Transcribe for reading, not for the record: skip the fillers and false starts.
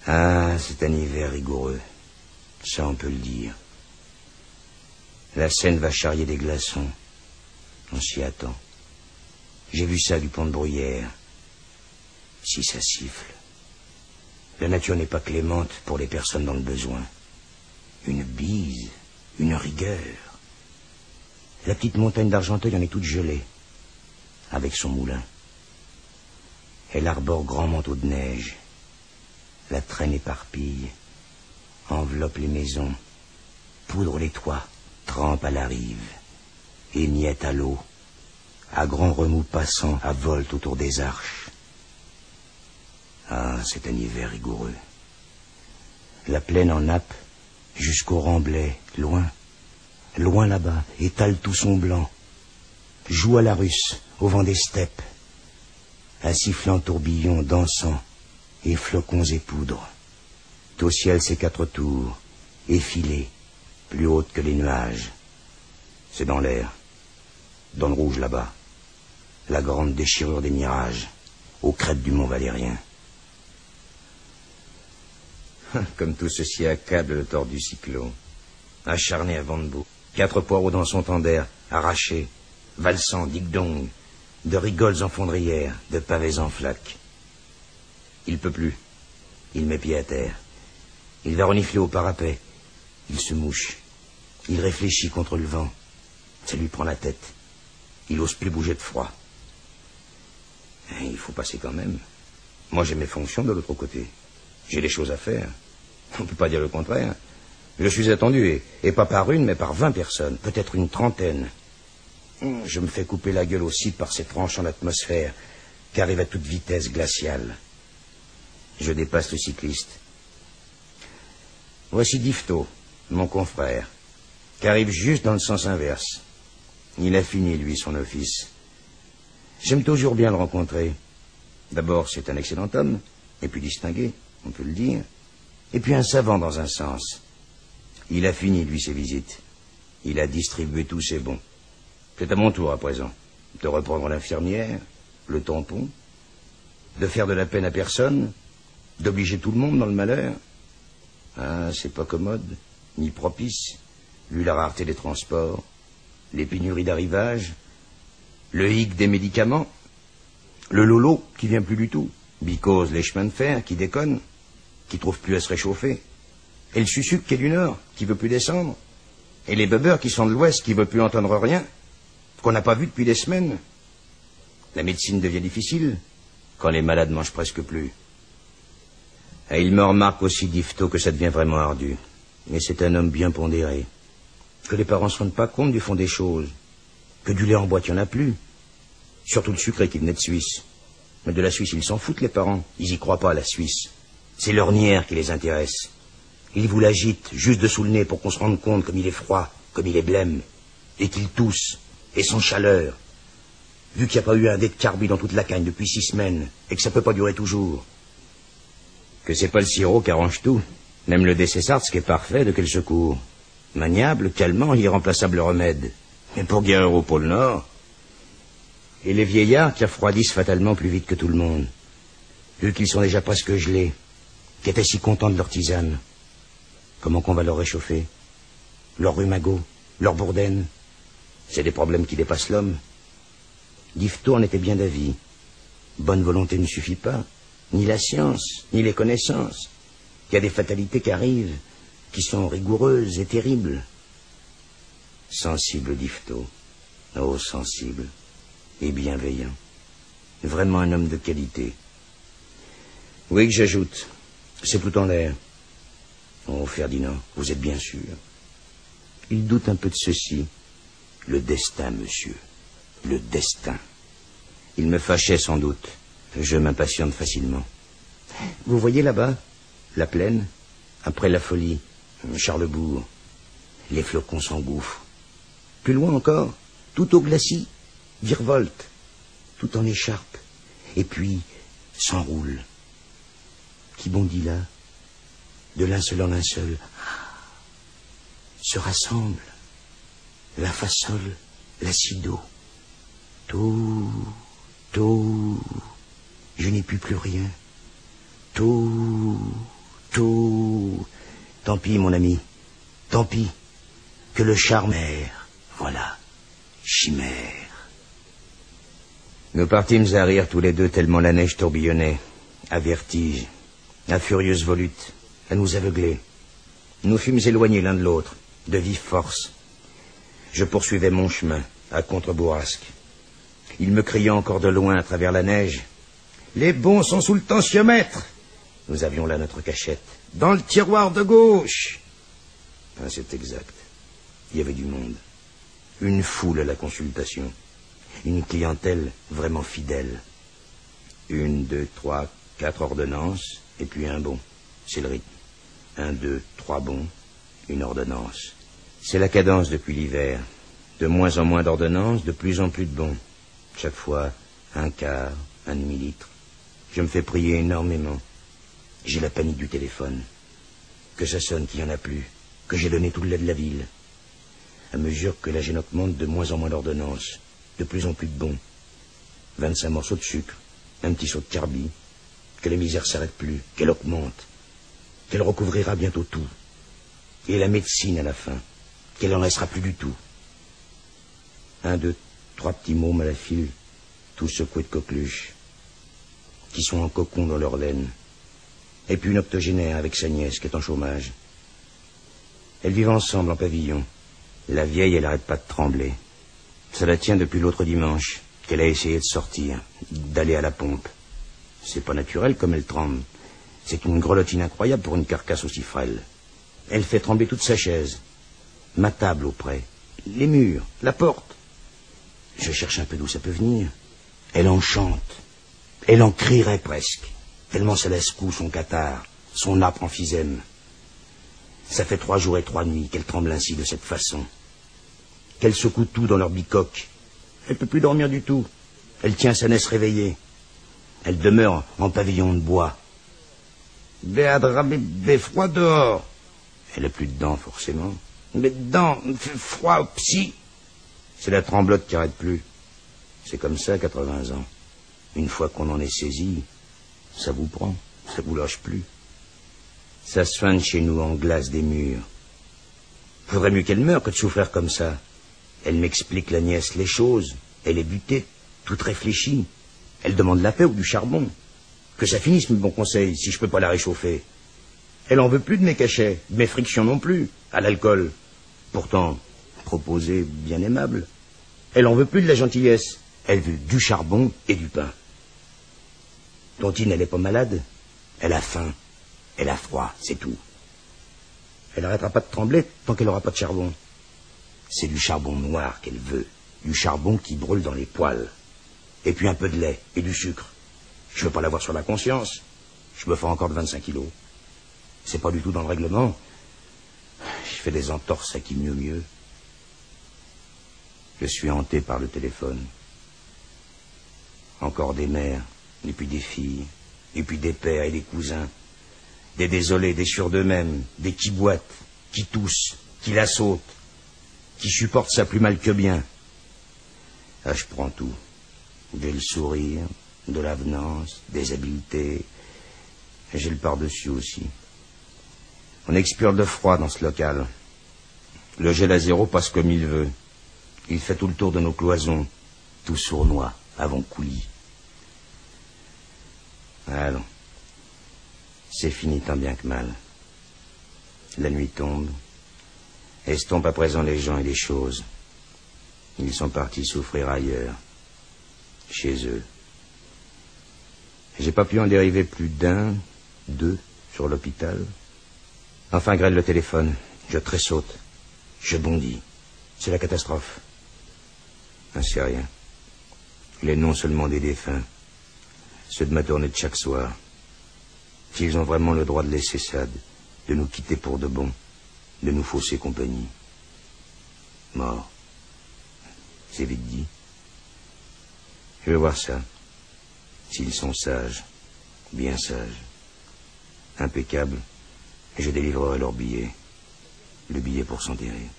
Ah, c'est un hiver rigoureux. Ça, on peut le dire. La Seine va charrier des glaçons. On s'y attend. J'ai vu ça du pont de Bruyère. Si ça siffle. La nature n'est pas clémente pour les personnes dans le besoin. Une bise, une rigueur. La petite montagne d'Argenteuil en est toute gelée, avec son moulin. Elle arbore grand manteau de neige. La traîne éparpille, enveloppe les maisons, poudre les toits, trempe à la rive, émiette à l'eau, à grands remous passants, à volte autour des arches. Ah, c'est un hiver rigoureux. La plaine en nappe, jusqu'au Remblai, loin, loin là-bas, étale tout son blanc, joue à la russe, au vent des steppes, à sifflant tourbillon dansant, et flocons et poudres. Au ciel ses quatre tours, effilées, plus hautes que les nuages. C'est dans l'air, dans le rouge là-bas, la grande déchirure des mirages, aux crêtes du mont Valérien. Comme tout ceci accable le tort du cyclone. Acharné à vent debout, 4 poireaux dans son tender, arrachés, valsant, dig-dong, de rigoles en fondrière, de pavés en flaques. Il peut plus. Il met pied à terre. Il va renifler au parapet. Il se mouche. Il réfléchit contre le vent. Ça lui prend la tête. Il ose plus bouger de froid. Il faut passer quand même. Moi, j'ai mes fonctions de l'autre côté. J'ai des choses à faire. On ne peut pas dire le contraire. Je suis attendu, et pas par une, mais par 20 personnes, peut-être une trentaine. Je me fais couper la gueule aussi par ces tranchants d'atmosphère qui arrivent à toute vitesse glaciale. Je dépasse le cycliste. Voici Difto, mon confrère, qui arrive juste dans le sens inverse. Il a fini, lui, son office. J'aime toujours bien le rencontrer. D'abord, c'est un excellent homme, et puis distingué, on peut le dire, et puis un savant dans un sens. Il a fini, lui, ses visites. Il a distribué tous ses bons. C'est à mon tour, à présent, de reprendre l'infirmière, le tampon, de faire de la peine à personne, d'obliger tout le monde dans le malheur. Ah, c'est pas commode, ni propice, vu la rareté des transports, les pénuries d'arrivage, le hic des médicaments, le lolo qui vient plus du tout, Bicose, les chemins de fer qui déconnent, qui trouvent plus à se réchauffer, et le Susuc qui est du Nord, qui veut plus descendre, et les beubeurs qui sont de l'Ouest, qui veulent plus entendre rien, qu'on n'a pas vu depuis des semaines. La médecine devient difficile quand les malades mangent presque plus. Et il me remarque aussi, Difto, que ça devient vraiment ardu. Mais c'est un homme bien pondéré. Que les parents ne se rendent pas compte du fond des choses. Que du lait en boîte, il n'y en a plus. Surtout le sucré qui venait de Suisse. Mais de la Suisse, ils s'en foutent, les parents. Ils y croient pas, à la Suisse. C'est l'ornière qui les intéresse. Ils vous l'agitent juste dessous le nez pour qu'on se rende compte comme il est froid, comme il est blême. Et qu'il tousse, et sans chaleur. Vu qu'il n'y a pas eu un dé de carbi dans toute la cagne depuis 6 semaines, et que ça peut pas durer toujours. Que c'est pas le sirop qui arrange tout. Même le Décessart, ce qui est parfait, de quel secours. Maniable, calmant, irremplaçable remède. Mais pour guérir au pôle Nord. Et les vieillards qui refroidissent fatalement plus vite que tout le monde. Vu qu'ils sont déjà presque gelés. Qui étaient si contents de leur tisane. Comment qu'on va leur réchauffer? Leur rhumago, leur bourdaine. C'est des problèmes qui dépassent l'homme. Difto en était bien d'avis. Bonne volonté ne suffit pas. Ni la science, ni les connaissances. Il y a des fatalités qui arrivent, qui sont rigoureuses et terribles. Sensible, Difto. Oh, sensible. Et bienveillant. Vraiment un homme de qualité. Oui, que j'ajoute. C'est tout en l'air. Oh, Ferdinand, vous êtes bien sûr. Il doute un peu de ceci. Le destin, monsieur. Le destin. Il me fâchait sans doute. Je m'impatiente facilement. Vous voyez là-bas, la plaine, après la folie, Charlesbourg. Les flocons s'engouffrent. Plus loin encore, tout au glacis, virevolte, tout en écharpe, et puis s'enroule. Qui bondit là, de linceul en linceul, se rassemble, la façole, l'acido, tout, je n'ai plus rien, tout, Tant pis, mon ami. Tant pis. Que le charme... Voilà. Chimère. Nous partîmes à rire tous les deux tellement la neige tourbillonnait. À vertige. À furieuse volute. À nous aveugler. Nous fûmes éloignés l'un de l'autre. De vive force. Je poursuivais mon chemin. À contre-bourrasque. Il me criait encore de loin à travers la neige. Les bons sont sous le tensiomètre. Nous avions là notre cachette. Dans le tiroir de gauche. Ah, c'est exact. Il y avait du monde. Une foule à la consultation. Une clientèle vraiment fidèle. 1, 2, 3, 4 ordonnances, et puis un bon. C'est le rythme. 1, 2, 3 bons, une ordonnance. C'est la cadence depuis l'hiver. De moins en moins d'ordonnances, de plus en plus de bons. Chaque fois, un quart, un demi-litre. Je me fais prier énormément. J'ai la panique du téléphone. Que ça sonne, qu'il n'y en a plus. Que j'ai donné tout le lait de la ville. À mesure que la gêne augmente, de moins en moins d'ordonnances. De plus en plus de bons. 25 morceaux de sucre. Un petit saut de carbi. Que la misère s'arrête plus. Qu'elle augmente. Qu'elle recouvrira bientôt tout. Et la médecine à la fin. Qu'elle n'en laissera plus du tout. 1, 2, 3 petits mômes à la file. Tous secoués de coqueluches. Qui sont en cocon dans leur laine. Et puis une octogénaire avec sa nièce qui est en chômage. Elles vivent ensemble en pavillon. La vieille, elle n'arrête pas de trembler. Ça la tient depuis l'autre dimanche, qu'elle a essayé de sortir, d'aller à la pompe. C'est pas naturel comme elle tremble. C'est une grelottine incroyable pour une carcasse aussi frêle. Elle fait trembler toute sa chaise. Ma table auprès. Les murs, la porte. Je cherche un peu d'où ça peut venir. Elle en chante. Elle en crierait presque. Tellement ça la secoue son catarrhe, son âpre emphysème. Ça fait 3 jours et 3 nuits qu'elle tremble ainsi de cette façon. Qu'elle secoue tout dans leur bicoque. Elle peut plus dormir du tout. Elle tient sa naisse réveillée. Elle demeure en pavillon de bois. Béadra, bébé, froid dehors. Elle a plus de dents, forcément. Mais dedans, froid, psy. C'est la tremblote qui arrête plus. C'est comme ça, 80 ans. Une fois qu'on en est saisi, ça vous prend, ça vous lâche plus. Ça se feinte chez nous en glace des murs. Faudrait mieux qu'elle meure que de souffrir comme ça. Elle m'explique, la nièce, les choses. Elle est butée, toute réfléchie. Elle demande la paix ou du charbon. Que ça finisse, mes bons conseils, si je peux pas la réchauffer. Elle en veut plus de mes cachets, de mes frictions non plus, à l'alcool. Pourtant, proposée, bien aimable. Elle en veut plus de la gentillesse. Elle veut du charbon et du pain. Tontine, elle est pas malade. Elle a faim. Elle a froid, c'est tout. Elle n'arrêtera pas de trembler tant qu'elle n'aura pas de charbon. C'est du charbon noir qu'elle veut. Du charbon qui brûle dans les poêles. Et puis un peu de lait et du sucre. Je veux pas l'avoir sur la conscience. Je me fais encore de 25 kilos. C'est pas du tout dans le règlement. Je fais des entorses à qui mieux. Je suis hanté par le téléphone. Encore des mères, et puis des filles, et puis des pères et des cousins. Des désolés, des sûrs d'eux-mêmes, des qui boitent, qui toussent, qui la sautent, qui supportent ça plus mal que bien. Ah, je prends tout. J'ai le sourire, de l'avenance, des habiletés. Et j'ai le par-dessus aussi. On expire de froid dans ce local. Le gel à 0 passe comme il veut. Il fait tout le tour de nos cloisons, tout sournois, avant coulis. Allons. C'est fini tant bien que mal. La nuit tombe. Estompe à présent les gens et les choses. Ils sont partis souffrir ailleurs. Chez eux. J'ai pas pu en dériver plus d'1, 2 sur l'hôpital. Enfin grêle le téléphone. Je tressaute. Je bondis. C'est la catastrophe. C'est rien. Les noms seulement des défunts. Ceux de ma tournée de chaque soir. S'ils ont vraiment le droit de laisser ça, de nous quitter pour de bon, de nous fausser compagnie. Mort. C'est vite dit. Je vais voir ça. S'ils sont sages, bien sages, impeccables, je délivrerai leur billet. Le billet pour s'enterrer.